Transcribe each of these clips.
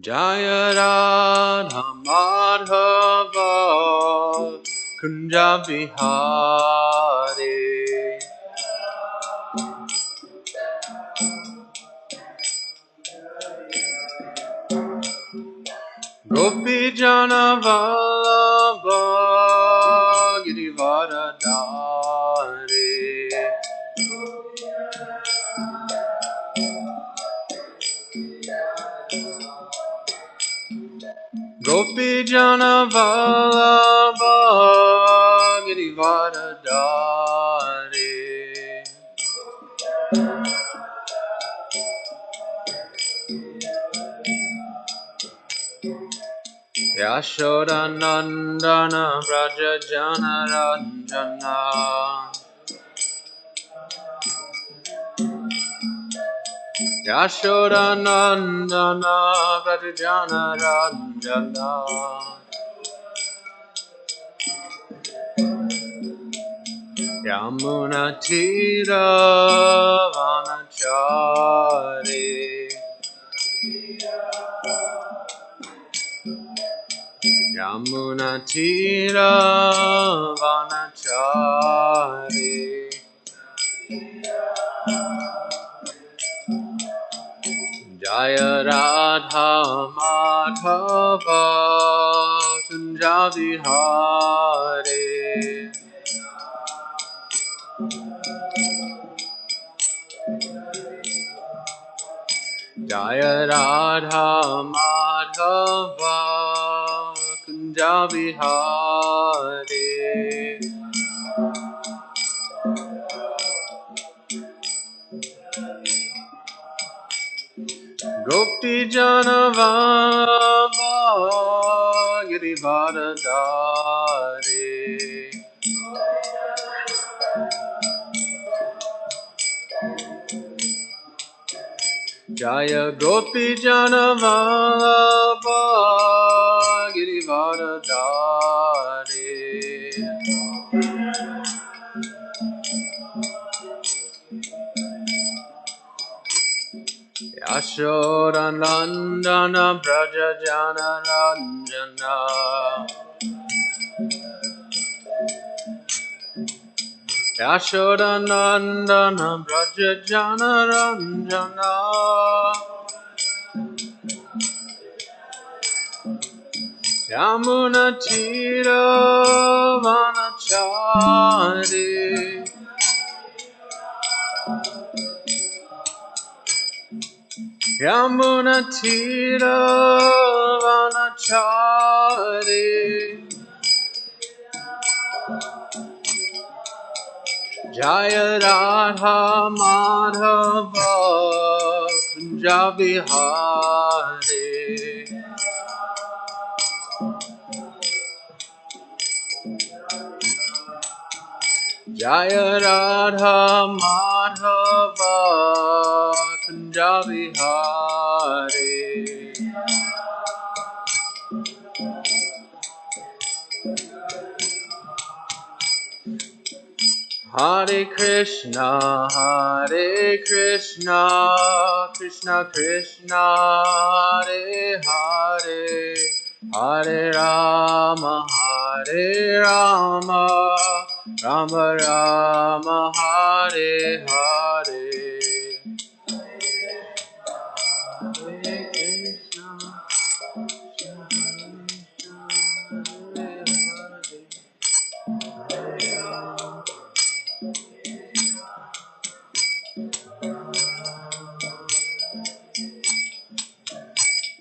Jaya Radha Madhava Kunja Bihari Gopi Jana Vallabha Girivara Dhari Gopi Jana Vallabha Girivara Dhari Yashoda Nandana Braja Jana Ranjana Yashoda Nandana Braja Jana Ranjana Yamuna Tira Vanachari Yamuna Tira Vanachari Jaya Radha Madhava Kunja Vihari Jaya Radha Madhava Kunja Vihari Gopi Jana Vallabha Girivara Dhari Jaya Gopi Jana Vallabha Girivara Dhari Yashoda Nandana Braja Jana Ranjana Yashoda Nandana Braja Jana Ranjana Yamuna Tira Vanachari Yamuna Tira Vanachari Jaya Radha Madhava Kunja Vihari Jaya Radha Madhava Kunja Vihari Hare Krishna Krishna Krishna Hare Hare Hare Rama Rama Rama Hare Hare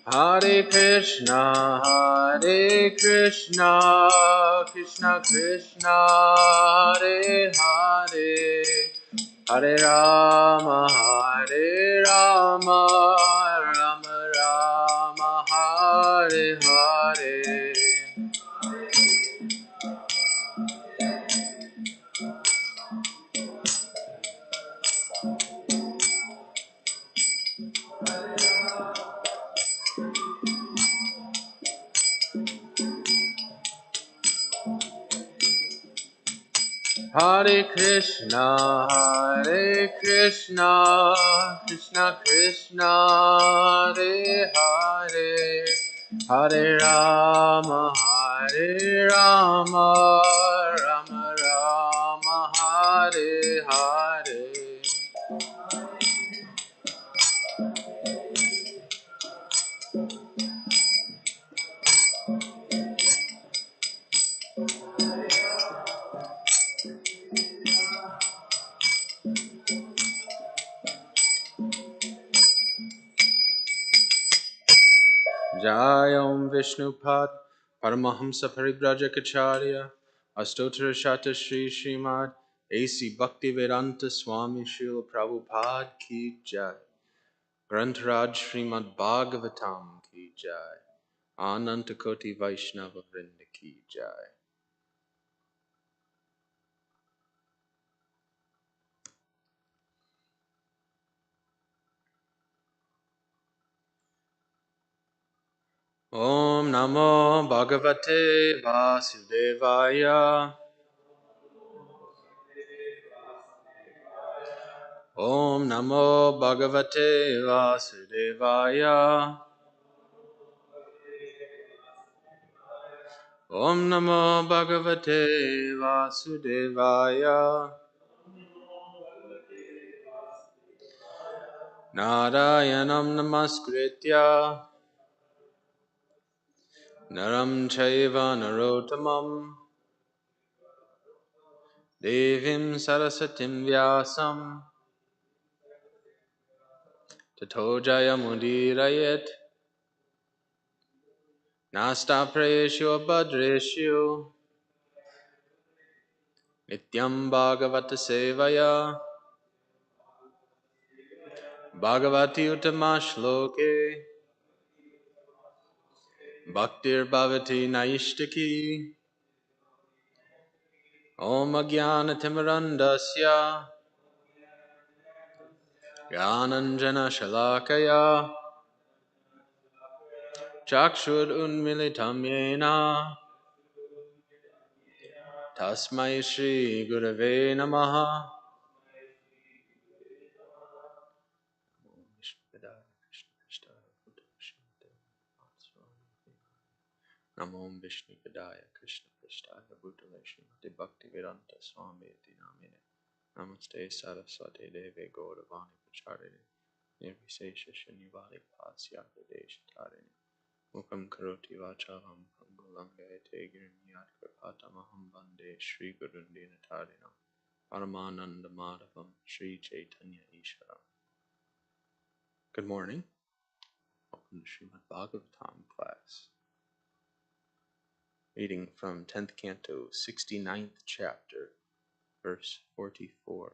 Hare Krishna Hare Krishna Krishna Krishna Hare Hare Hare Rama Rama Rama Hare Hare Hare Krishna, Krishna Krishna, Hare Hare, Hare Rama, Rama Rama, Hare Hare. Jayam Vishnupad Paramahamsa Paribrajakacharya Astotra Shata Shri Srimad A.C. Bhaktivedanta Swami Srila Prabhupada Ki Jai Grantaraj Srimad Bhagavatam Ki Jai Anantakoti Vaishnava Vrinda Ki Jai. Om Namo Bhagavate Vasudevaya. Om Namo Bhagavate Vasudevaya. Om Namo Bhagavate Vasudevaya. Narayanam Namaskritya Naram Chaiva Narottamam Devim Sarasatim Vyasam Tato Jayamudirayet Nasta Prayeshu Abhadreshu Nityam Bhagavata Sevaya Bhagavati Uttamasloke Bhaktir Bhavati Naishtaki Om Jnana Timirandasya Gyananjana Shalakaya Chakshur Unmilitam Yena Tasmai Shri Gurave Namaha. Namo Vishnu Padaya Krishna Prasthaya Bhutale Srimati Bhakti Vedanta Swami Iti Namine Namaste Saraswati Deve Gauravani Pacharine Nirvisesha Shanivali Pasya Pradesh Tarini Mukam Karoti Vachalam Pangulangayate Girimiyat Kripatamaham Vande Shri Gurundina Tarinam Paramananda Madhavam Shri Chaitanya Isharam. Good morning. Welcome to Srimad Bhagavatam class. Reading from 10th Canto, 69th chapter, verse 44.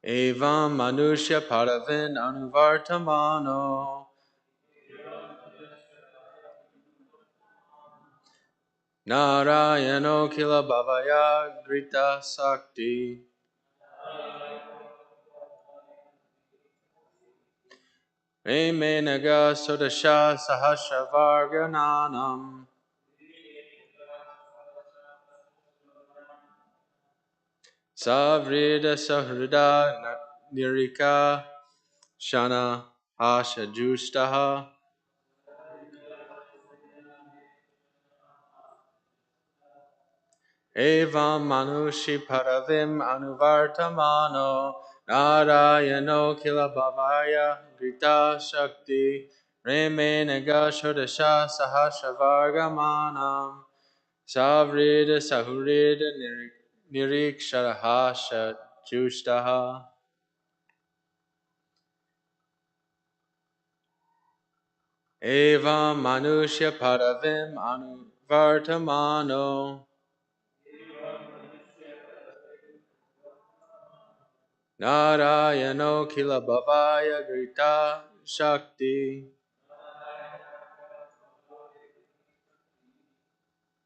Evam Manusya Paravin Anuvartamano Narayano Kila Bhavaya Grita Sakti Remenaga Sodasha Sahasravargananam Savrida Sahrida Nirika Shana Hasha Justaha Evam Manushi Paravim Anuvartamano Narayano Kila Bhavaya Grita Shakti Remenega Shodasha Sahasravargamanam Savrida Sahurida Niriksharaha Justaha. Evam Manushya Paravim Anuvartamano Narayano Kila Bhavaya Grita Shakti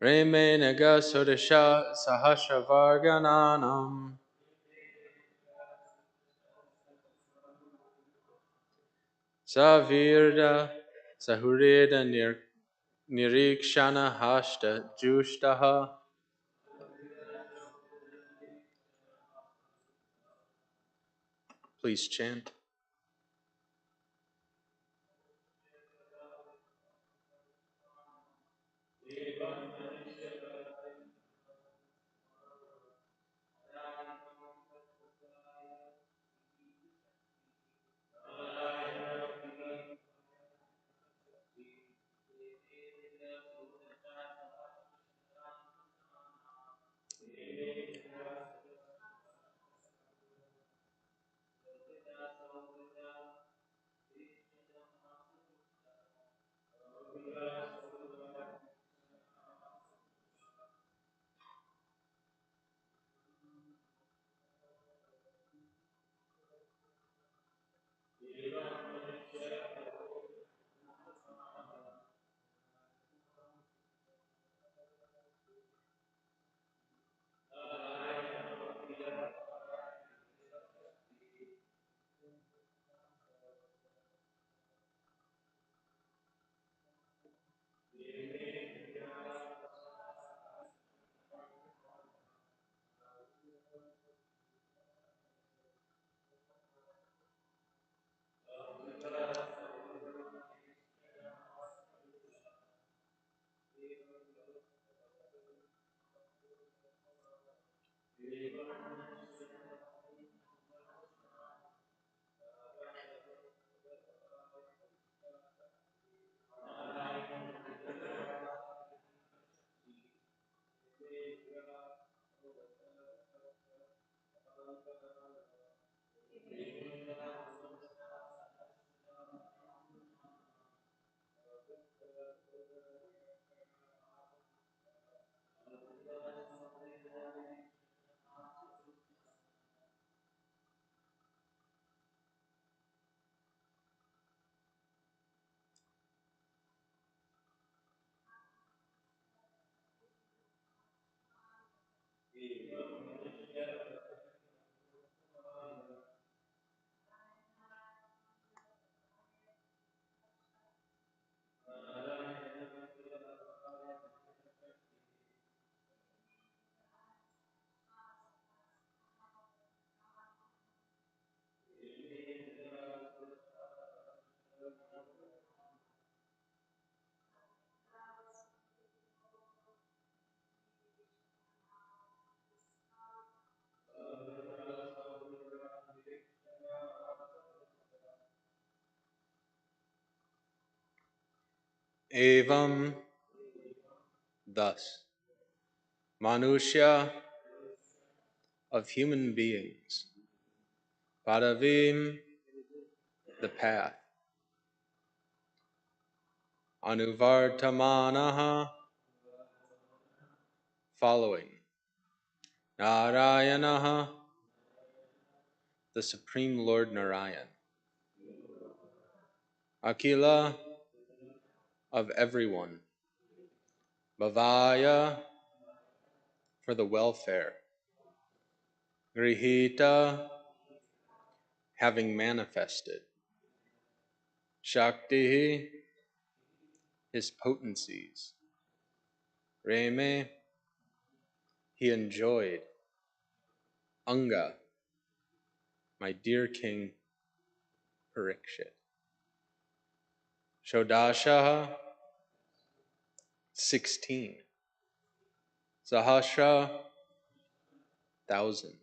Remenega Sodasha Sahasravargananam Savirda Sahurida Nirikshana hashta jushtaha. Please chant. Evam, thus, Manushya, of human beings, Padavim, the path, Anuvartamanaha, following, Narayanaha, the Supreme Lord Narayan, Akila, of everyone, Bhavaya, for the welfare, Grihita, having manifested, Shakti, his potencies, Reme, he enjoyed, Anga, my dear King Parikshit, Shodasha, 16, Sahasra, 1,000,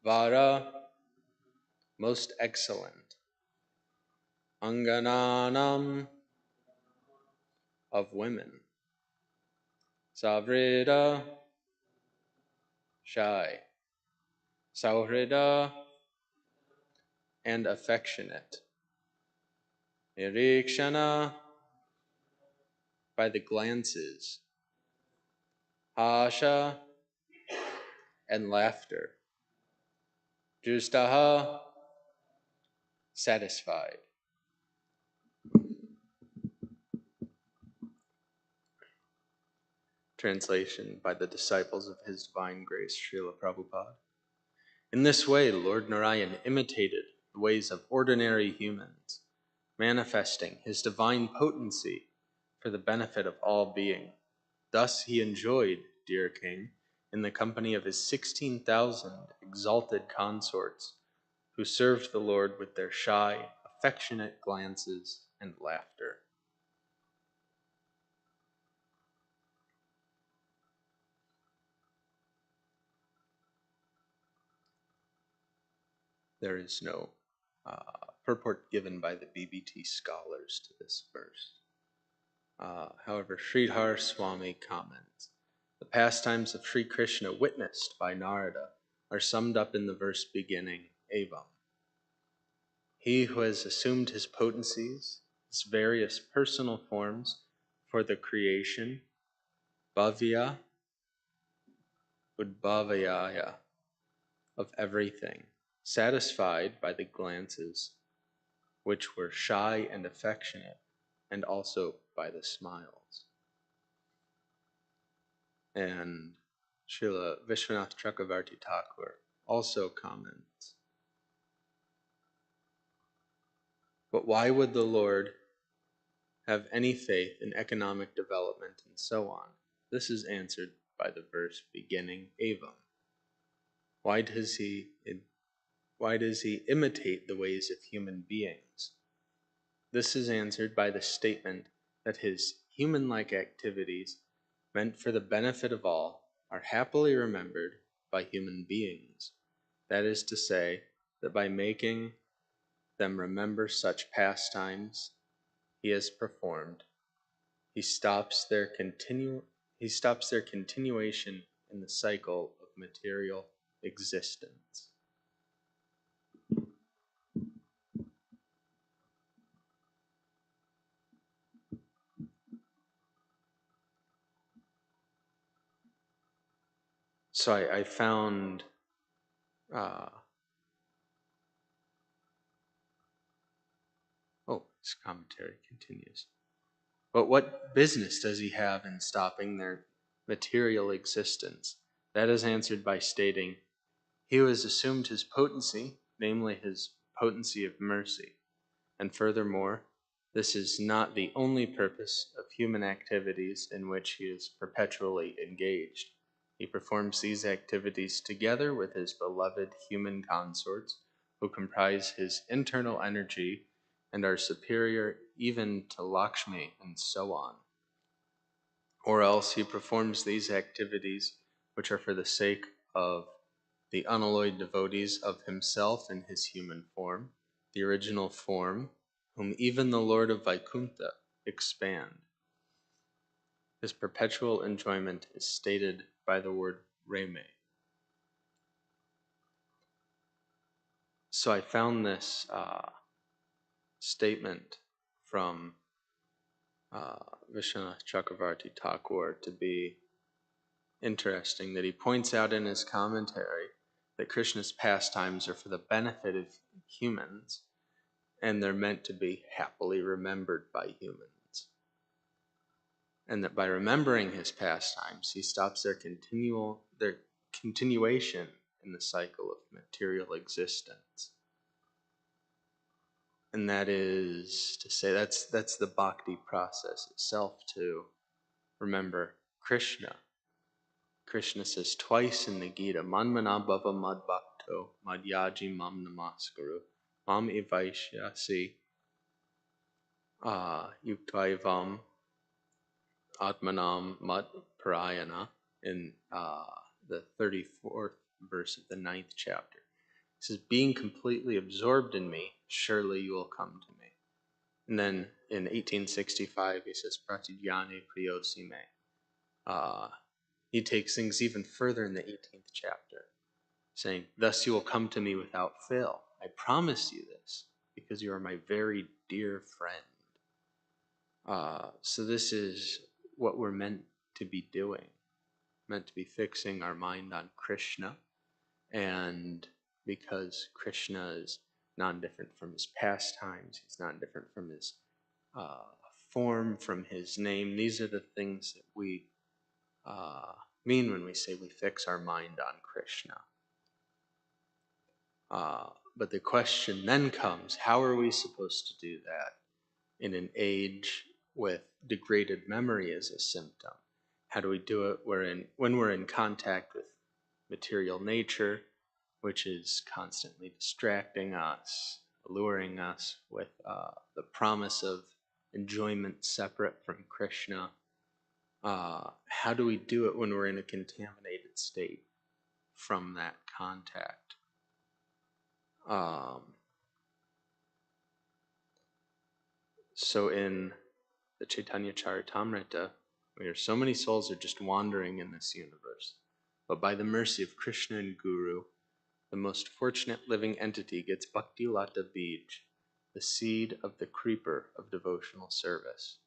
Vara, most excellent, Angananam, of women, Savrida, shy, Sauhrida, and affectionate, Nirikshana, by the glances, Hasha, and laughter, Justaha, satisfied. Translation by the disciples of His Divine Grace, Srila Prabhupada. In this way, Lord Narayan imitated the ways of ordinary humans, manifesting his divine potency for the benefit of all being. Thus he enjoyed, dear king, in the company of his 16,000 exalted consorts, who served the Lord with their shy, affectionate glances and laughter. There is no purport given by the BBT scholars to this verse. However, Sridhar Swami comments, the pastimes of Sri Krishna witnessed by Narada are summed up in the verse beginning, Evam. He who has assumed his potencies, his various personal forms for the creation, bhavya, udbhavayaya, of everything, satisfied by the glances which were shy and affectionate, and also by the smiles. And Srila Vishwanath Chakravarti Thakur also comments, but why would the Lord have any faith in economic development and so on? This is answered by the verse beginning Evam. Why does he imitate the ways of human beings? This is answered by the statement that his human-like activities, meant for the benefit of all, are happily remembered by human beings. That is to say, that by making them remember such pastimes he has performed, he stops their continuation in the cycle of material existence. So I found this commentary continues. But what business does he have in stopping their material existence? That is answered by stating, he who has assumed his potency, namely his potency of mercy. And furthermore, this is not the only purpose of human activities in which he is perpetually engaged. He performs these activities together with his beloved human consorts, who comprise his internal energy and are superior even to Lakshmi, and so on. Or else he performs these activities, which are for the sake of the unalloyed devotees of himself in his human form, the original form, whom even the Lord of Vaikuntha expand. His perpetual enjoyment is stated by the word reme. So I found this statement from Vishwanath Chakravarti Thakur to be interesting, that he points out in his commentary that Krishna's pastimes are for the benefit of humans, and they're meant to be happily remembered by humans. And that by remembering his pastimes, he stops their continuation in the cycle of material existence. And that is to say, that's the bhakti process itself, to remember Krishna. Krishna says twice in the Gita, Manmana bhava mad bhakto madhyaji mam namaskaru mam evaishyasi yuktaivam atmanam mad parayana, in the 34th verse of the 9th chapter. He says, being completely absorbed in me, surely you will come to me. And then in 1865, he says, Pratijnane priyosi me. He takes things even further in the 18th chapter, saying, thus you will come to me without fail. I promise you this, because you are my very dear friend. So this is what we're meant to be doing, meant to be fixing our mind on Krishna. And because Krishna is non-different from his pastimes, he's non-different from his form, from his name, these are the things that we mean when we say we fix our mind on Krishna. But the question then comes, how are we supposed to do that in an age with degraded memory as a symptom. How do we do it? When we're in contact with material nature, which is constantly distracting us, alluring us with the promise of enjoyment separate from Krishna. How do we do it when we're in a contaminated state from that contact? So in the Chaitanya Charitamrita, where so many souls are just wandering in this universe, but by the mercy of Krishna and Guru, the most fortunate living entity gets Bhakti Lata Bij, the seed of the creeper of devotional service.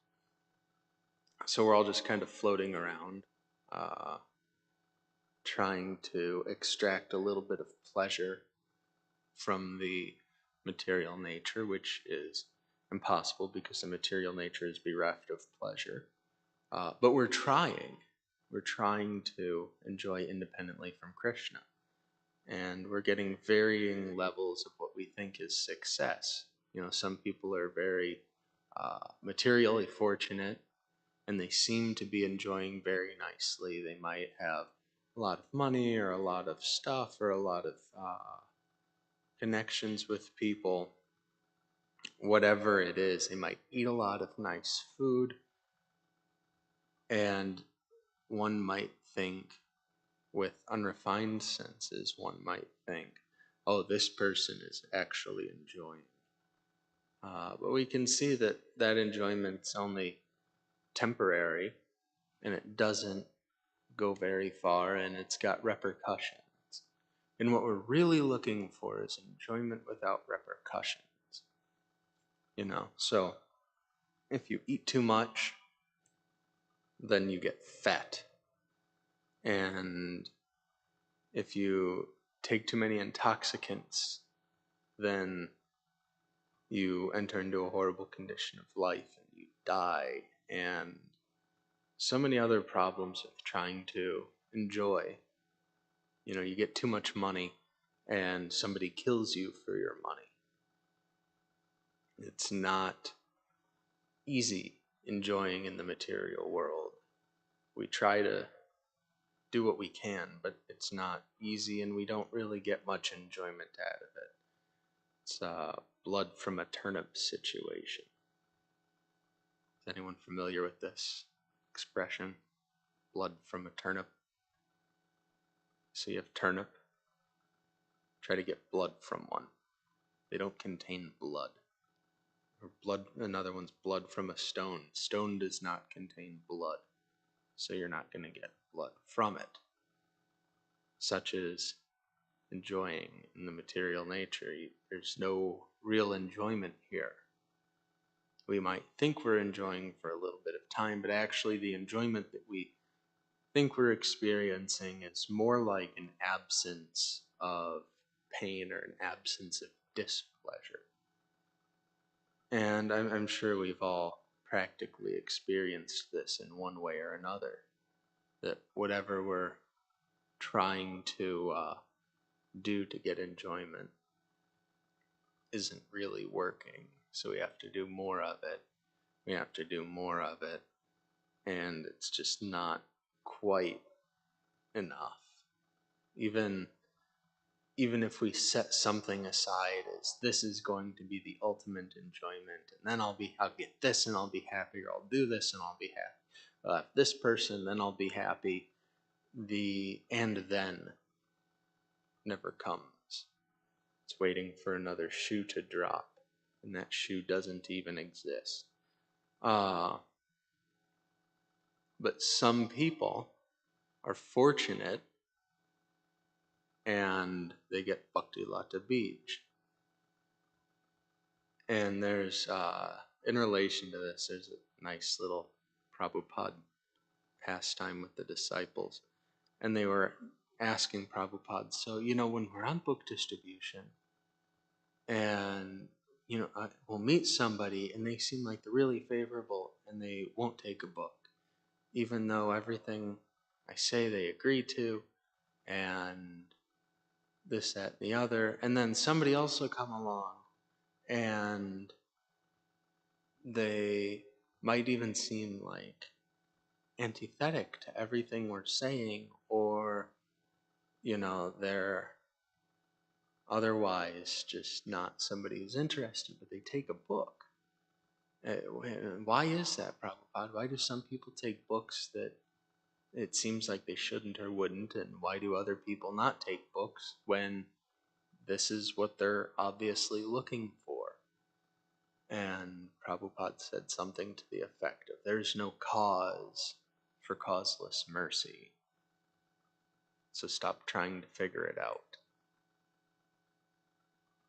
So we're all just kind of floating around, trying to extract a little bit of pleasure from the material nature, which is impossible because the material nature is bereft of pleasure. But we're trying. We're trying to enjoy independently from Krishna. And we're getting varying levels of what we think is success. Some people are very materially fortunate, and they seem to be enjoying very nicely. They might have a lot of money or a lot of stuff or a lot of connections with people. Whatever it is, they might eat a lot of nice food, and one might think, with unrefined senses, one might think, oh, this person is actually enjoying. But we can see that that enjoyment's only temporary, and it doesn't go very far, and it's got repercussions. And what we're really looking for is enjoyment without repercussions. So if you eat too much, then you get fat. And if you take too many intoxicants, then you enter into a horrible condition of life and you die. And so many other problems with trying to enjoy. You get too much money and somebody kills you for your money. It's not easy enjoying in the material world. We try to do what we can, but it's not easy, and we don't really get much enjoyment out of it. It's a blood from a turnip situation. Is anyone familiar with this expression? Blood from a turnip. So you have turnip, try to get blood from one. They don't contain blood. Or another one's blood from a stone. Stone does not contain blood, so you're not going to get blood from it. Such as enjoying in the material nature. There's no real enjoyment here. We might think we're enjoying for a little bit of time, but actually the enjoyment that we think we're experiencing is more like an absence of pain or an absence of displeasure. And I'm sure we've all practically experienced this in one way or another, that whatever we're trying to do to get enjoyment isn't really working. So we have to do more of it. We have to do more of it. And it's just not quite enough. Even if we set something aside as this is going to be the ultimate enjoyment, and then I'll get this and I'll be happy, or I'll do this and I'll be happy. I'll have this person, then I'll be happy. The and then never comes. It's waiting for another shoe to drop, and that shoe doesn't even exist. But some people are fortunate and they get Bhakti Lata Bij. And there's, in relation to this, there's a nice little Prabhupada pastime with the disciples. And they were asking Prabhupada, so, when we're on book distribution, and, we'll meet somebody, and they seem like they're really favorable, and they won't take a book, even though everything I say they agree to, and this, that, and the other. And then somebody else will come along, and they might even seem like antithetic to everything we're saying, or, they're otherwise just not somebody who's interested, but they take a book. Why is that, Prabhupada? Why do some people take books that it seems like they shouldn't or wouldn't, and why do other people not take books when this is what they're obviously looking for? And Prabhupada said something to the effect of, there's no cause for causeless mercy, so stop trying to figure it out.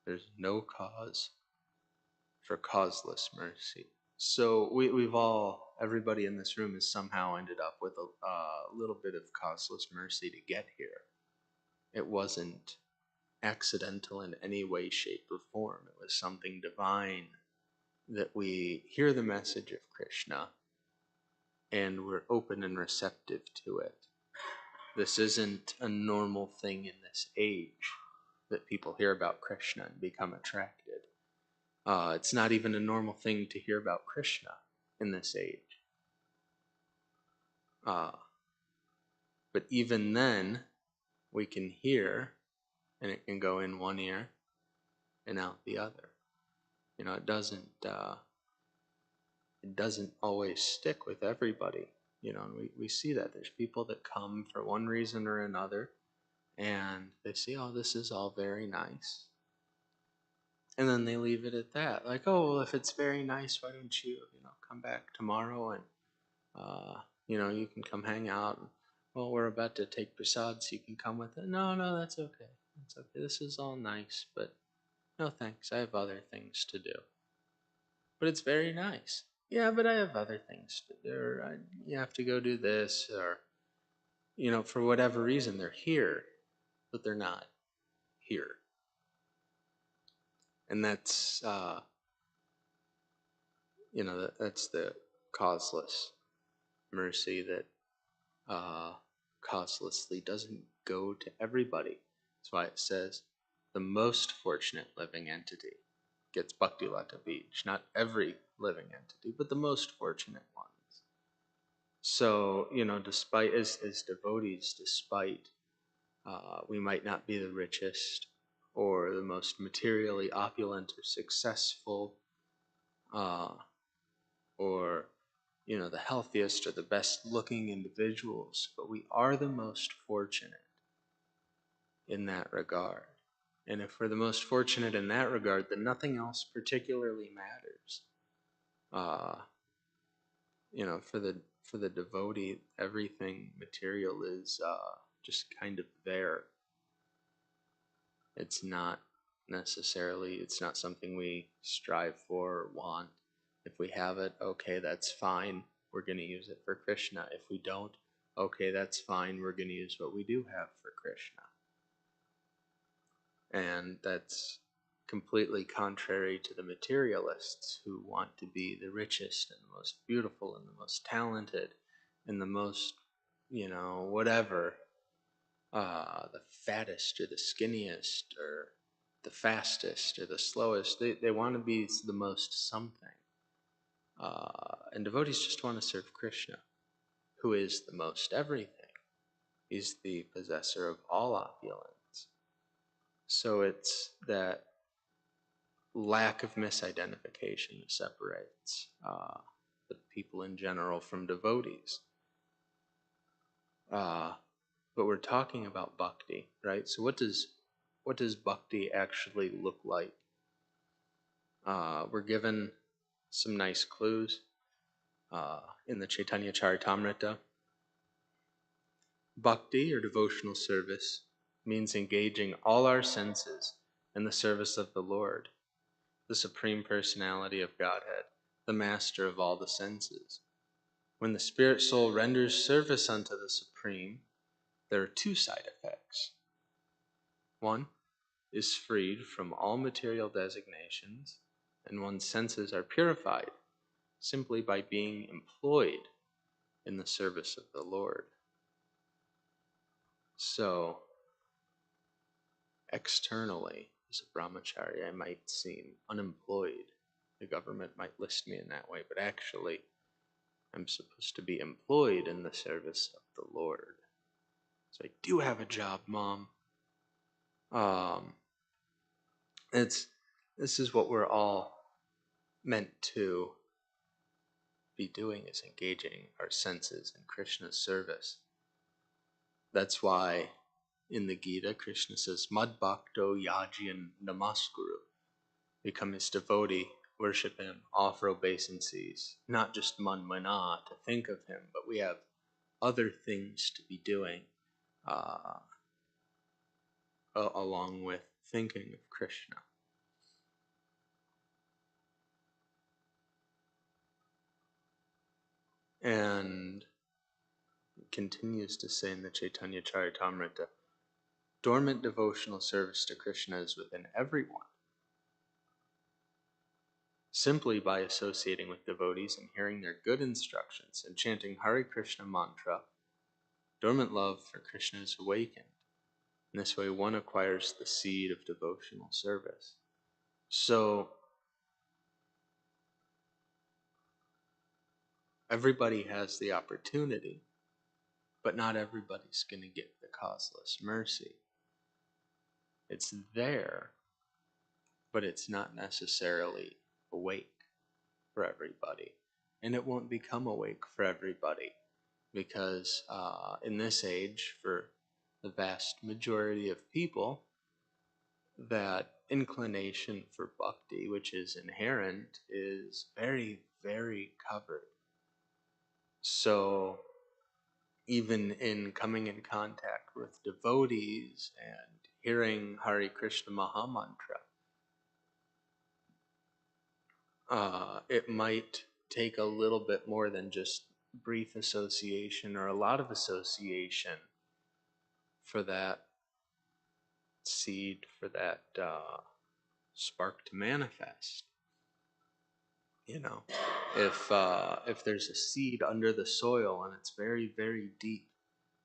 There's no cause for causeless mercy. So everybody in this room has somehow ended up with a little bit of causeless mercy to get here. It wasn't accidental in any way, shape, or form. It was something divine that we hear the message of Krishna and we're open and receptive to it. This isn't a normal thing in this age that people hear about Krishna and become attracted. It's not even a normal thing to hear about Krishna in this age. But even then, we can hear, and it can go in one ear and out the other. It doesn't always stick with everybody. And we see that there's people that come for one reason or another, and they say, oh, this is all very nice. And then they leave it at that. Like, oh, well, if it's very nice, why don't you, come back tomorrow and, you can come hang out. And, well, we're about to take prasad, so you can come with it. No, that's okay. It's okay. This is all nice, but no thanks. I have other things to do. But it's very nice. Yeah, but I have other things to do. Or you have to go do this, or, for whatever reason, they're here, but they're not here. And that's, that's the causeless mercy that causelessly doesn't go to everybody. That's why it says the most fortunate living entity gets Bhakti Lata Beach. Not every living entity, but the most fortunate ones. So, despite, as devotees, despite we might not be the richest or the most materially opulent or successful, or the healthiest or the best looking individuals, but we are the most fortunate in that regard. And if we're the most fortunate in that regard, then nothing else particularly matters. For the devotee, everything material is just kind of there. It's not something we strive for or want. If we have it, okay, that's fine. We're going to use it for Krishna. If we don't, okay, that's fine. We're going to use what we do have for Krishna. And that's completely contrary to the materialists who want to be the richest and the most beautiful and the most talented and the most, whatever, the fattest or the skinniest or the fastest or the slowest. They want to be the most something. And devotees just want to serve Krishna, who is the most everything. He's the possessor of all opulence. So it's that lack of misidentification that separates the people in general from devotees. But we're talking about bhakti, right? So what does bhakti actually look like? We're given some nice clues in the Chaitanya Charitamrita. Bhakti, or devotional service, means engaging all our senses in the service of the Lord, the Supreme Personality of Godhead, the Master of all the senses. When the spirit soul renders service unto the Supreme, there are two side effects. One is freed from all material designations, and one's senses are purified simply by being employed in the service of the Lord. So, externally, as a brahmachari, I might seem unemployed. The government might list me in that way, but actually, I'm supposed to be employed in the service of the Lord. So I do have a job, Mom. This is what we're all meant to be doing, is engaging our senses in Krishna's service. That's why in the Gita, Krishna says, Mad Bhakto Yajian Namaskuru. Become his devotee, worship him, offer obeisances, not just manmana to think of him, but we have other things to be doing along with thinking of Krishna. And it continues to say in the Chaitanya Charitamrita, dormant devotional service to Krishna is within everyone. Simply by associating with devotees and hearing their good instructions and chanting Hare Krishna mantra, dormant love for Krishna is awakened. In this way, one acquires the seed of devotional service. So, everybody has the opportunity, but not everybody's going to get the causeless mercy. It's there, but it's not necessarily awake for everybody. And it won't become awake for everybody, because in this age, for the vast majority of people, that inclination for bhakti, which is inherent, is very, very covered. So even in coming in contact with devotees and hearing Hare Krishna Mahamantra, it might take a little bit more than just brief association or a lot of association for that seed, for that spark to manifest. You know, if there's a seed under the soil and it's very, very deep,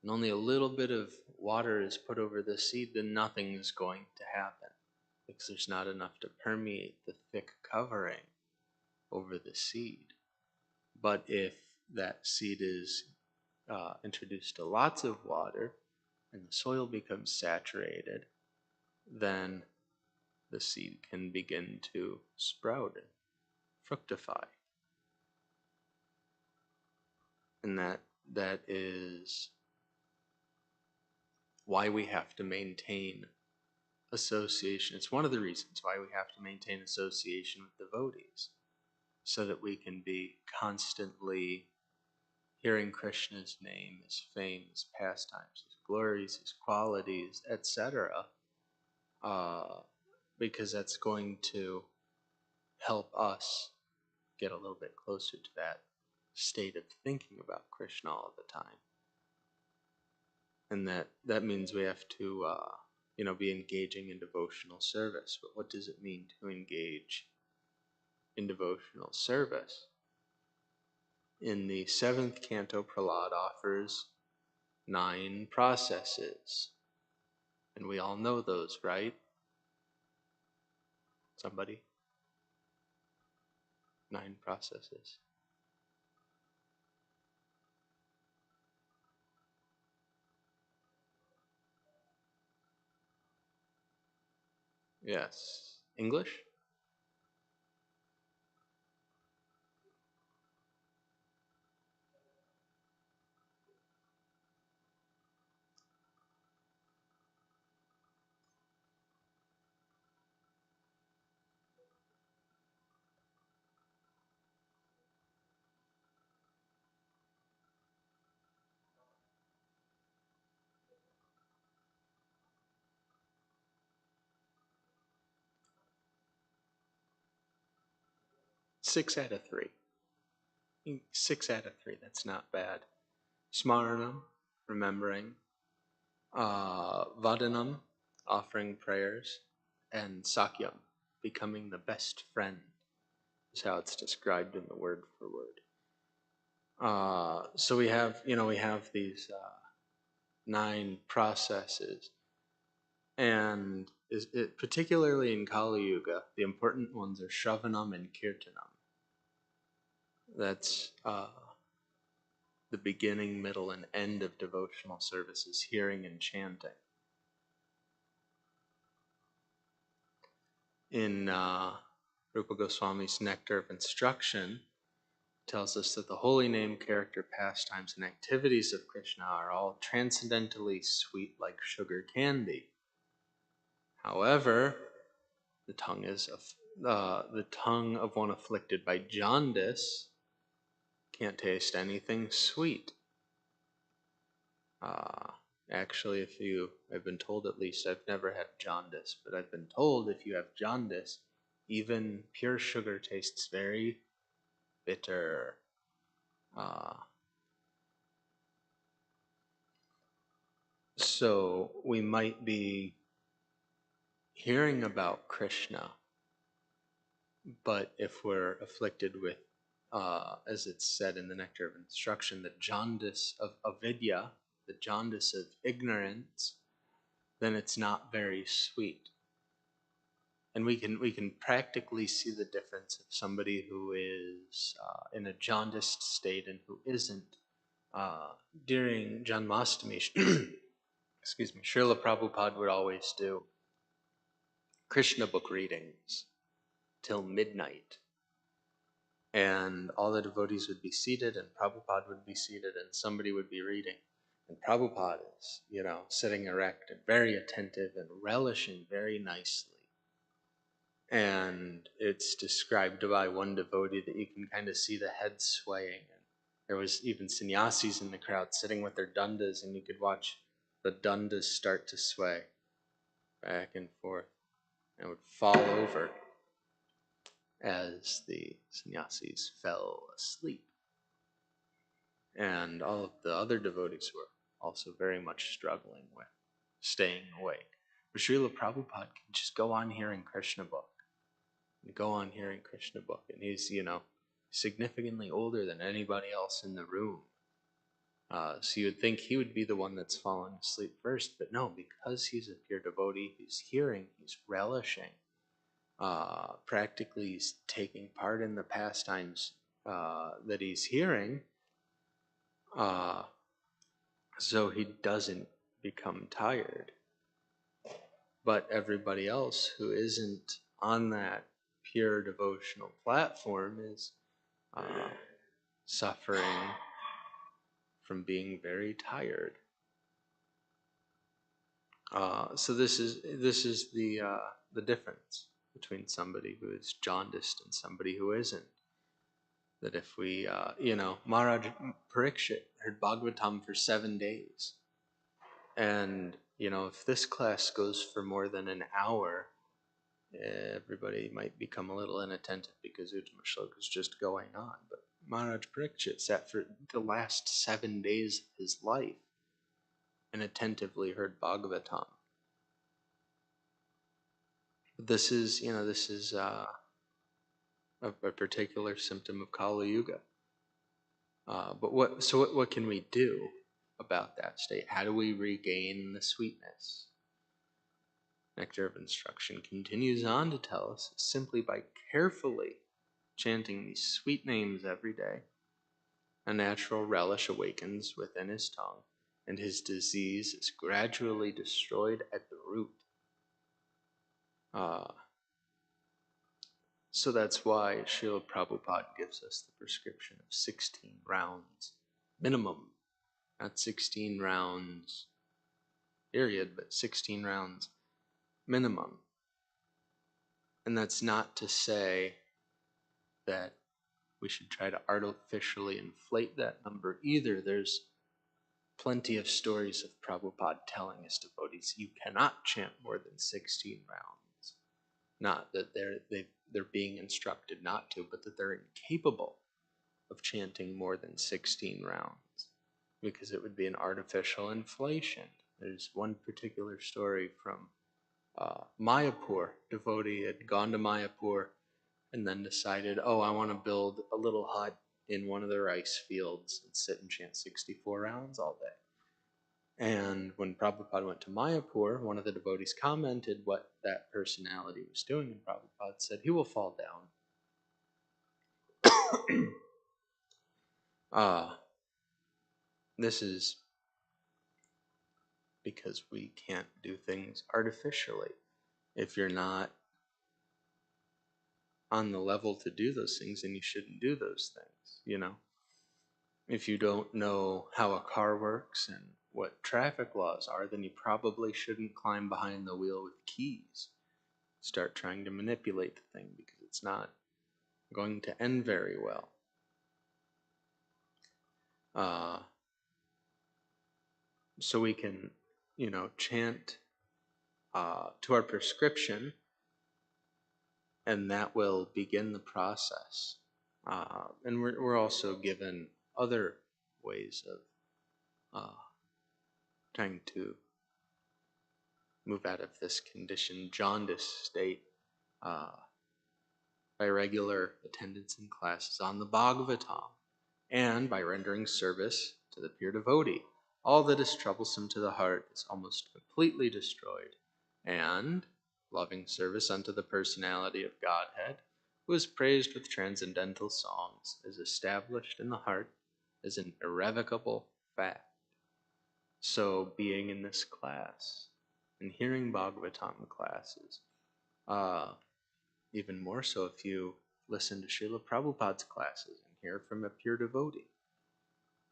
and only a little bit of water is put over the seed, then nothing is going to happen, because there's not enough to permeate the thick covering over the seed. But if that seed is introduced to lots of water and the soil becomes saturated, then the seed can begin to sprout and fructify. And that is why we have to maintain association. It's one of the reasons why we have to maintain association with devotees, so that we can be constantly hearing Krishna's name, his fame, his pastimes, his glories, his qualities, etc. Because that's going to help us get a little bit closer to that state of thinking about Krishna all the time. And that means we have to be engaging in devotional service. But what does it mean to engage in devotional service? In the 7th canto, Prahlad offers 9 processes. And we all know those, right? Somebody? 9 processes. Yes. English? Six out of 3. 6 out of 3, that's not bad. Smaranam, remembering. Vadanam, offering prayers. And Sakyam, becoming the best friend, is how it's described in the word for word. So we have these 9 processes. And particularly in Kali Yuga, the important ones are Shravanam and Kirtanam. That's the beginning, middle, and end of devotional services, hearing and chanting. In Rupa Goswami's Nectar of Instruction, tells us that the holy name, character, pastimes, and activities of Krishna are all transcendently sweet like sugar candy. However, the tongue of one afflicted by jaundice can't taste anything sweet. Actually, I've been told, at least, I've never had jaundice, but I've been told if you have jaundice, even pure sugar tastes very bitter. So we might be hearing about Krishna, but if we're afflicted with, as it's said in the Nectar of Instruction, the jaundice of avidya, the jaundice of ignorance, then it's not very sweet. And we can practically see the difference of somebody who is in a jaundiced state and who isn't. During Janmashtami, excuse me, Srila Prabhupada would always do Krishna book readings till midnight. And all the devotees would be seated, and Prabhupada would be seated, and somebody would be reading. And Prabhupada is, sitting erect and very attentive and relishing very nicely. And it's described by one devotee that you can kind of see the head swaying. And there was even sannyasis in the crowd sitting with their dandas, and you could watch the dandas start to sway back and forth and would fall over as the sannyasis fell asleep. And all of the other devotees were also very much struggling with staying awake. But Srila Prabhupada can just go on hearing Krishna book. And go on hearing Krishna book. And he's, significantly older than anybody else in the room. So you would think he would be the one that's falling asleep first. But no, because he's a pure devotee, he's hearing, he's relishing. Practically he's taking part in the pastimes that he's hearing. So he doesn't become tired. But everybody else who isn't on that pure devotional platform is suffering from being very tired. So this is the difference between somebody who is jaundiced and somebody who isn't. That if we, Maharaj Parikshit heard Bhagavatam for 7 days. And, if this class goes for more than an hour, everybody might become a little inattentive because Uttamasloka is just going on. But Maharaj Parikshit sat for the last 7 days of his life and attentively heard Bhagavatam. This is a particular symptom of Kali Yuga. But what can we do about that state? How do we regain the sweetness? Nectar of Instruction continues on to tell us simply by carefully chanting these sweet names every day, a natural relish awakens within his tongue, and his disease is gradually destroyed at the root. So that's why Srila Prabhupada gives us the prescription of 16 rounds minimum, not 16 rounds period, but 16 rounds minimum. And that's not to say that we should try to artificially inflate that number either. There's plenty of stories of Prabhupada telling his devotees you cannot chant more than 16 rounds. Not that they're being instructed not to, but that they're incapable of chanting more than 16 rounds, because it would be an artificial inflation. There's one particular story from Mayapur. Devotee had gone to Mayapur and then decided, I want to build a little hut in one of the rice fields and sit and chant 64 rounds all day. And when Prabhupada went to Mayapur, one of the devotees commented what that personality was doing, and Prabhupada said, he will fall down. This is because we can't do things artificially. If you're not on the level to do those things, then you shouldn't do those things. If you don't know how a car works and what traffic laws are, then you probably shouldn't climb behind the wheel with keys. Start trying to manipulate the thing, because it's not going to end very well. So we can, chant to our prescription, and that will begin the process. And we're also given other ways of trying to move out of this conditioned jaundice state by regular attendance in classes on the Bhagavatam, and by rendering service to the pure devotee. All that is troublesome to the heart is almost completely destroyed, and loving service unto the personality of Godhead, who is praised with transcendental songs, is established in the heart as an irrevocable fact. So being in this class and hearing Bhagavatam classes, even more so if you listen to Srila Prabhupada's classes and hear from a pure devotee,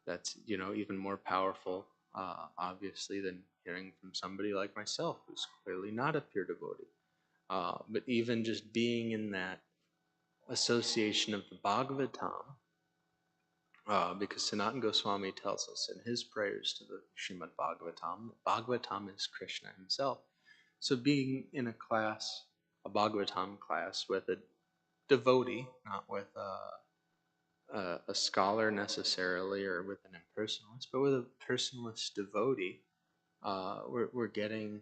that's even more powerful, obviously, than hearing from somebody like myself, who's clearly not a pure devotee. But even just being in that association of the Bhagavatam, because Sanatana Goswami tells us in his prayers to the Srimad Bhagavatam, Bhagavatam is Krishna himself. So being in a Bhagavatam class with a devotee, not with a scholar necessarily, or with an impersonalist, but with a personalist devotee, we're getting,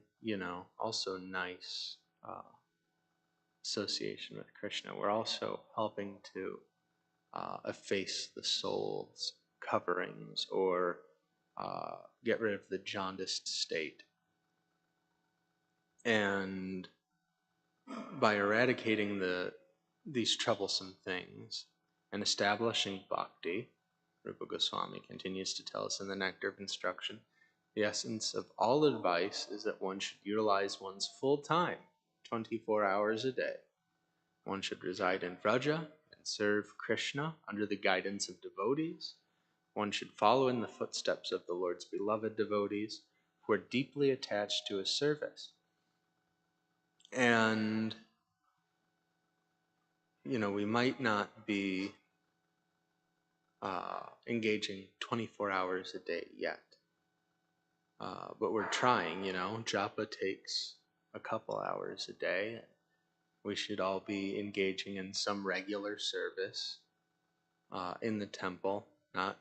also nice association with Krishna. We're also helping to efface the soul's coverings, or get rid of the jaundiced state. And by eradicating these troublesome things and establishing bhakti, Rupa Goswami continues to tell us in the Nectar of Instruction, the essence of all advice is that one should utilize one's full time, 24 hours a day. One should reside in Vraja and serve Krishna under the guidance of devotees. One should follow in the footsteps of the Lord's beloved devotees, who are deeply attached to his service. And, we might not be engaging 24 hours a day yet. But we're trying, Japa takes a couple hours a day. We should all be engaging in some regular service in the temple. Not,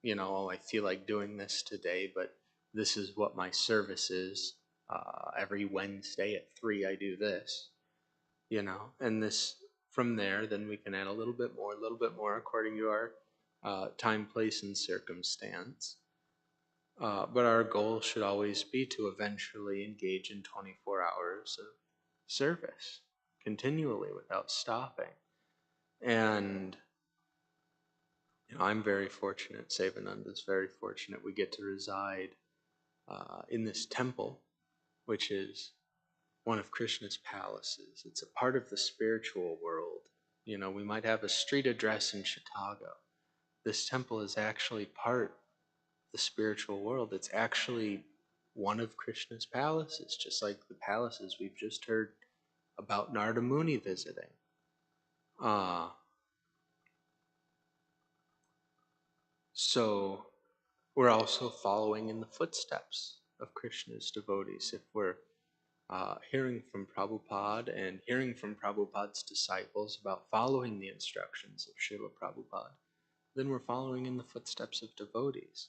I feel like doing this today, but this is what my service is. Every Wednesday at 3 I do this, and this, from there, then we can add a little bit more according to our time, place, and circumstance. But our goal should always be to eventually engage in 24 hours of service continually without stopping. And I'm very fortunate, Sevananda's very fortunate, we get to reside in this temple, which is one of Krishna's palaces. It's a part of the spiritual world. We might have a street address in Chicago. This temple is actually part the spiritual world. It's actually one of Krishna's palaces, just like the palaces we've just heard about Narada Muni visiting. So we're also following in the footsteps of Krishna's devotees. If we're hearing from Prabhupada and hearing from Prabhupada's disciples about following the instructions of Srila Prabhupada, then we're following in the footsteps of devotees.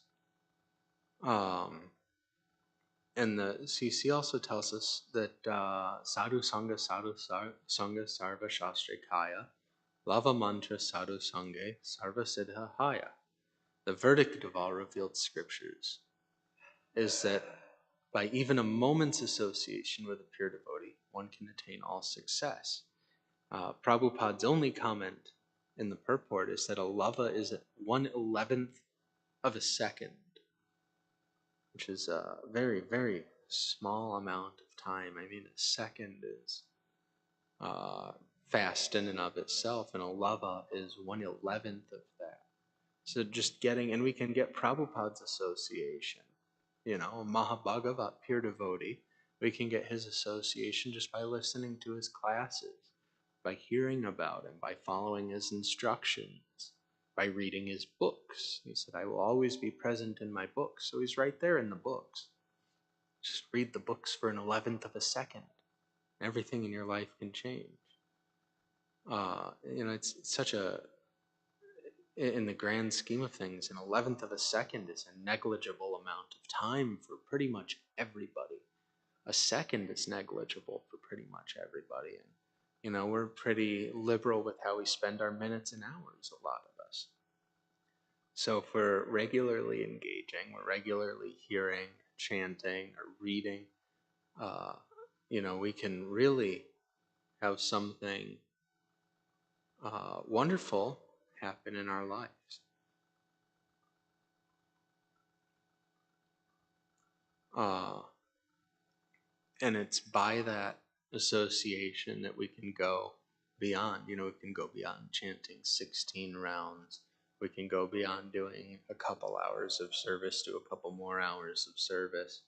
And the CC also tells us that sadhu sangha sarva shastrikaya, lava mantra sadhu sangha sarva siddha haya. The verdict of all revealed scriptures is that by even a moment's association with a pure devotee, one can attain all success. Prabhupada's only comment in the purport is that a lava is at 1/11th of a second which is a very, very small amount of time. I mean, a second is uh, fast in and of itself, and a lava is 1/11th of that. So just getting, and we can get Prabhupada's association, Mahabhagavat, pure devotee. We can get his association just by listening to his classes, by hearing about him, by following his instructions, by reading his books. He said, I will always be present in my books. So he's right there in the books. Just read the books for an 11th of a second. Everything in your life can change. It's such in the grand scheme of things, an 11th of a second is a negligible amount of time for pretty much everybody. A second is negligible for pretty much everybody. And, we're pretty liberal with how we spend our minutes and hours, a lot of us. So if we're regularly engaging, we're regularly hearing, chanting, or reading, we can really have something wonderful happen in our lives. And it's by that association that we can go beyond. We can go beyond chanting 16 rounds. We can go beyond doing a couple hours of service to a couple more hours of service.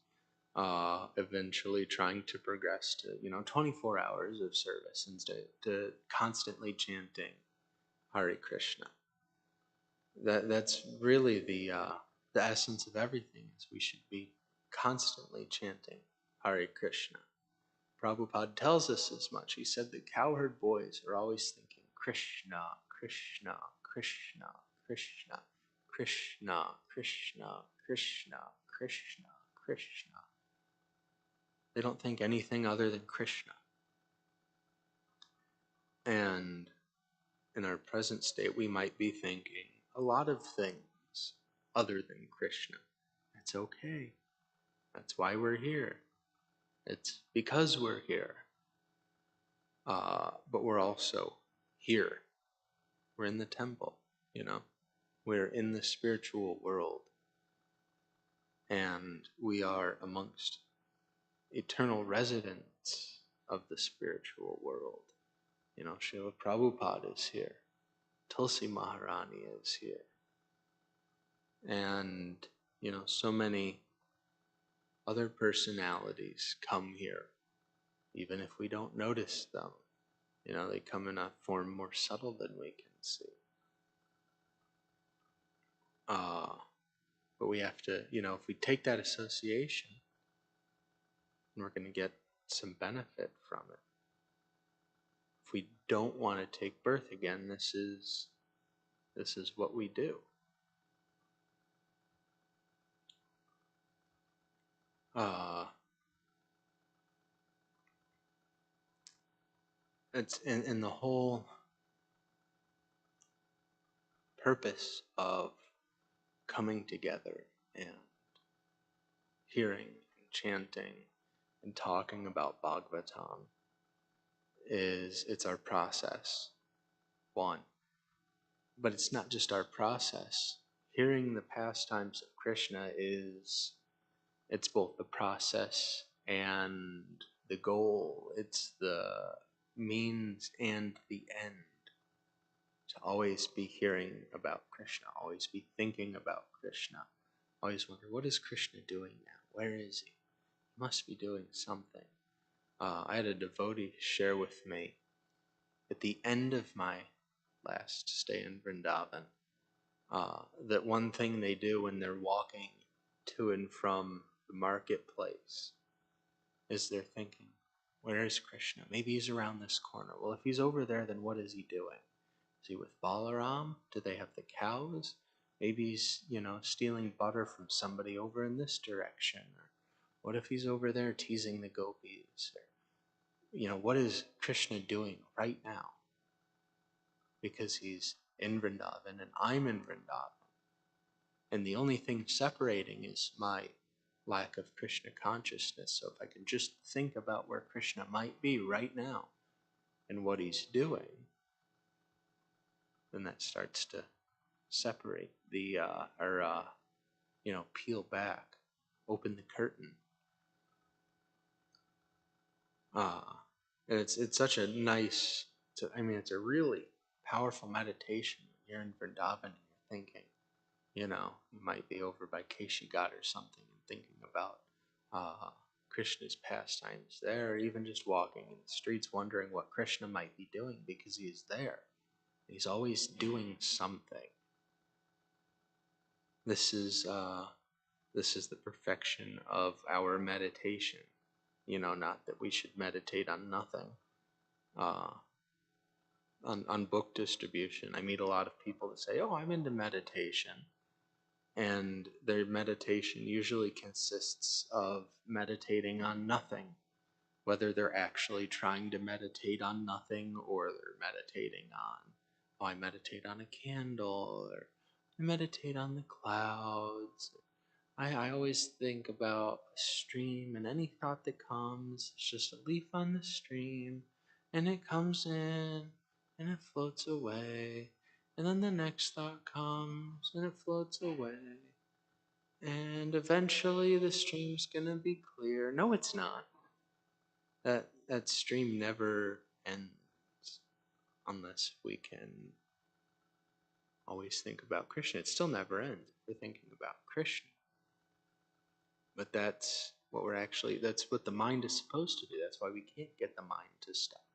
Eventually trying to progress to 24 hours of service instead to constantly chanting Hare Krishna. That's really the essence of everything. Is we should be constantly chanting Hare Krishna. Prabhupada tells us as much. He said that cowherd boys are always thinking Krishna, Krishna, Krishna, Krishna, Krishna, Krishna, Krishna, Krishna, Krishna. They don't think anything other than Krishna. And in our present state, we might be thinking a lot of things other than Krishna. That's okay. That's why we're here. It's because we're here. But we're also here. We're in the temple, We're in the spiritual world. And we are amongst eternal residents of the spiritual world. Srila Prabhupada is here. Tulsi Maharani is here. And, so many other personalities come here, even if we don't notice them. They come in a form more subtle than we can see. But we have to, if we take that association, we're going to get some benefit from it. If we don't want to take birth again, this is what we do. It's in the whole purpose of coming together and hearing and chanting and talking about Bhagavatam it's our process, one. But it's not just our process. Hearing the pastimes of Krishna it's both the process and the goal. It's the means and the end. To always be hearing about Krishna, always be thinking about Krishna, always wonder, what is Krishna doing now? Where is he? He must be doing something. I had a devotee share with me at the end of my last stay in Vrindavan that one thing they do when they're walking to and from the marketplace is they're thinking, where is Krishna? Maybe he's around this corner. Well, if he's over there, then what is he doing? Is he with Balaram? Do they have the cows? Maybe he's, stealing butter from somebody over in this direction. Or what if he's over there teasing the gopis? Or, what is Krishna doing right now? Because he's in Vrindavan and I'm in Vrindavan. And the only thing separating is my lack of Krishna consciousness. So if I can just think about where Krishna might be right now and what he's doing, then that starts to separate peel back open the curtain. And it's such a nice, it's a really powerful meditation. You're in Vrindavan and you're thinking, you might be over by Keshigat or something and thinking about Krishna's pastimes there, or even just walking in the streets wondering what Krishna might be doing because he is there. He's always doing something. This is the perfection of our meditation. Not that we should meditate on nothing. On book distribution, I meet a lot of people that say, "Oh, I'm into meditation," and their meditation usually consists of meditating on nothing, whether they're actually trying to meditate on nothing or they're meditating on, "Oh, I meditate on a candle," or "I meditate on the clouds." I always think about a stream, and any thought that comes, it's just a leaf on the stream, and it comes in, and it floats away, and then the next thought comes, and it floats away, and eventually the stream's gonna be clear. No, it's not. That stream never ends unless we can always think about Krishna. It still never ends if we're thinking about Krishna. But that's what the mind is supposed to do. That's why we can't get the mind to stop.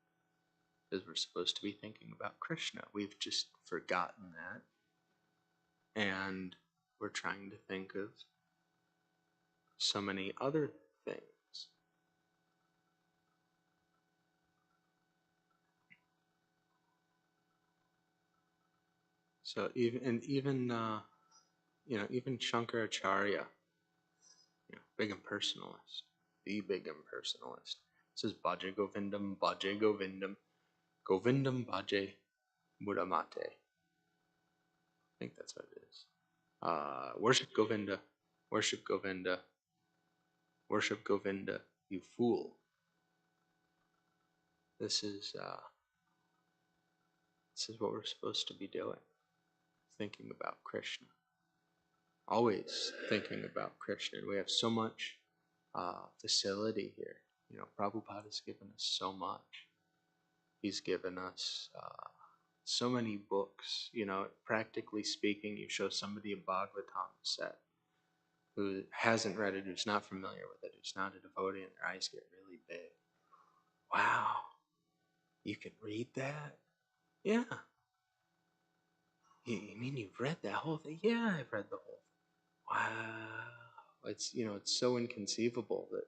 Because we're supposed to be thinking about Krishna. We've just forgotten that. And we're trying to think of so many other things. So even Shankaracharya, big impersonalist, the big impersonalist, says Bhaja Govindam, Bhaja Govindam, Govindam Bhaje Mudamate. I think that's what it is. Worship Govinda, worship Govinda, worship Govinda, you fool. This is what we're supposed to be doing. Thinking about Krishna. Always thinking about Krishna. We have so much facility here. Prabhupada has given us so much. He's given us so many books. Practically speaking, you show somebody a Bhagavatam set who hasn't read it, who's not familiar with it, who's not a devotee, and their eyes get really big. Wow, you can read that? Yeah. You mean you've read that whole thing? Yeah, I've read the whole thing. Wow. It's so inconceivable that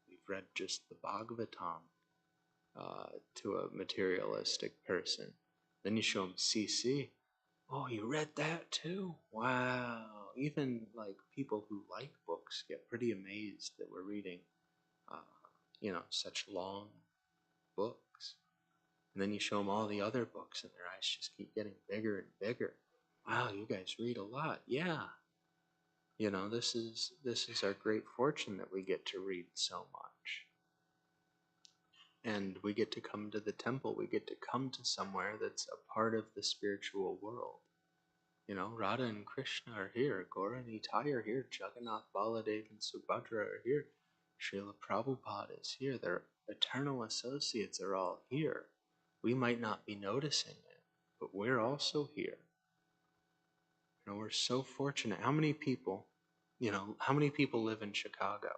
we've read just the Bhagavatam to a materialistic person. Then you show them CC. Oh, you read that too? Wow. Even like people who like books get pretty amazed that we're reading, such long books. And then you show them all the other books and their eyes just keep getting bigger and bigger. Wow, you guys read a lot. Yeah. This is our great fortune that we get to read so much. And we get to come to the temple. We get to come to somewhere that's a part of the spiritual world. Radha and Krishna are here. Gaura and Nitai are here. Jagannath, Baladev, and Subhadra are here. Srila Prabhupada is here. Their eternal associates are all here. We might not be noticing it, but we're also here. We're so fortunate. How many people live in Chicago?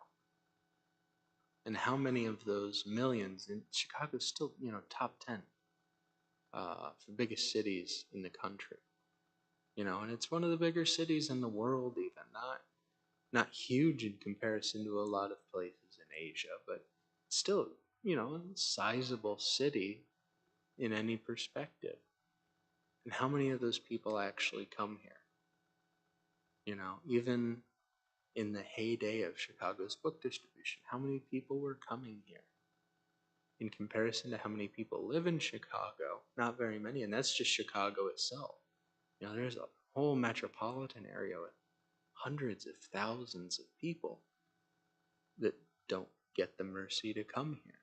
And how many of those millions, and Chicago's still, top 10 for biggest cities in the country. And it's one of the bigger cities in the world even. Not huge in comparison to a lot of places in Asia, but still, a sizable city in any perspective. And how many of those people actually come here? Even in the heyday of Chicago's book distribution, how many people were coming here? In comparison to how many people live in Chicago, not very many, and that's just Chicago itself. There's a whole metropolitan area with hundreds of thousands of people that don't get the mercy to come here.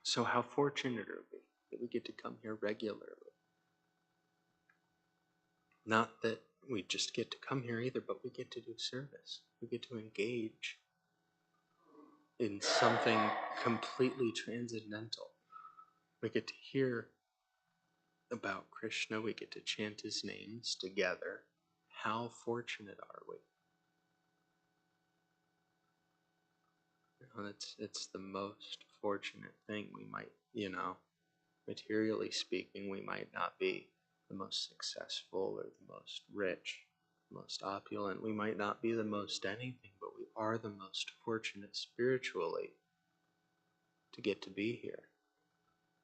So how fortunate are we that we get to come here regularly? Not that we just get to come here either, but we get to do service. We get to engage in something completely transcendental. We get to hear about Krishna. We get to chant his names together. How fortunate are we? It's the most fortunate thing. We might, materially speaking, we might not be the most successful or the most rich, most opulent. We might not be the most anything, but we are the most fortunate spiritually to get to be here.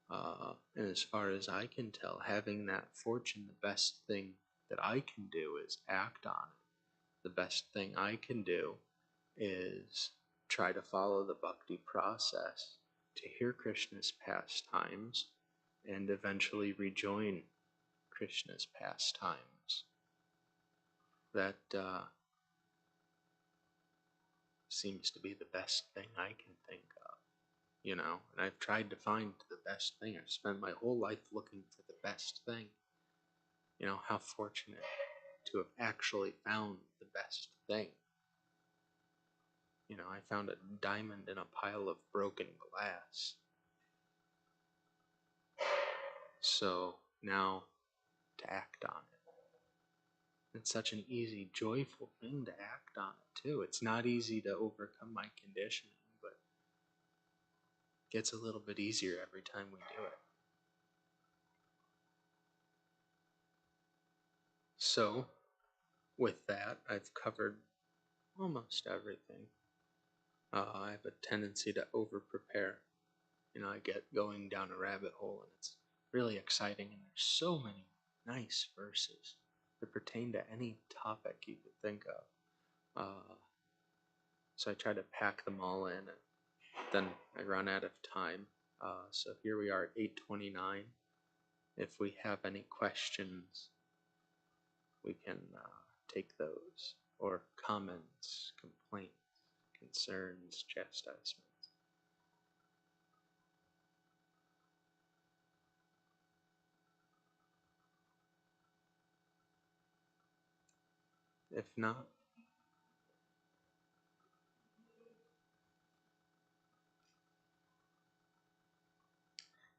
And as far as I can tell, having that fortune, the best thing that I can do is act on it. The best thing I can do is try to follow the bhakti process to hear Krishna's pastimes and eventually rejoin Krishna's pastimes. That seems to be the best thing I can think of, and I've tried to find the best thing. I've spent my whole life looking for the best thing. How fortunate to have actually found the best thing. I found a diamond in a pile of broken glass. So now to act on it. It's such an easy, joyful thing to act on it too. It's not easy to overcome my conditioning, but it gets a little bit easier every time we do it. So, with that, I've covered almost everything. I have a tendency to over-prepare. I get going down a rabbit hole, and it's really exciting, and there's so many nice verses that pertain to any topic you could think of. So I try to pack them all in, and then I run out of time. So here we are at 8:29. If we have any questions, we can take those, or comments, complaints, concerns, chastisements. If not,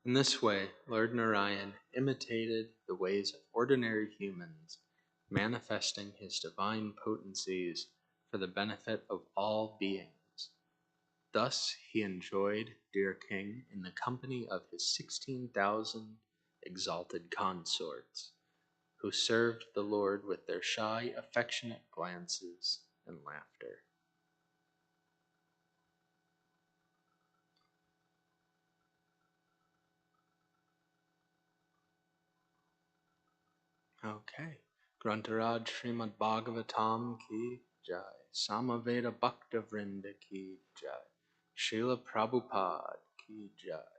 in this way, Lord Narayan imitated the ways of ordinary humans, manifesting his divine potencies for the benefit of all beings. Thus he enjoyed, dear king, in the company of his 16,000 exalted consorts, who served the Lord with their shy, affectionate glances and laughter. Okay. Grantaraj Srimad Bhagavatam ki jai. Samaveda Bhakta Vrinda ki jai. Srila Prabhupada ki jai.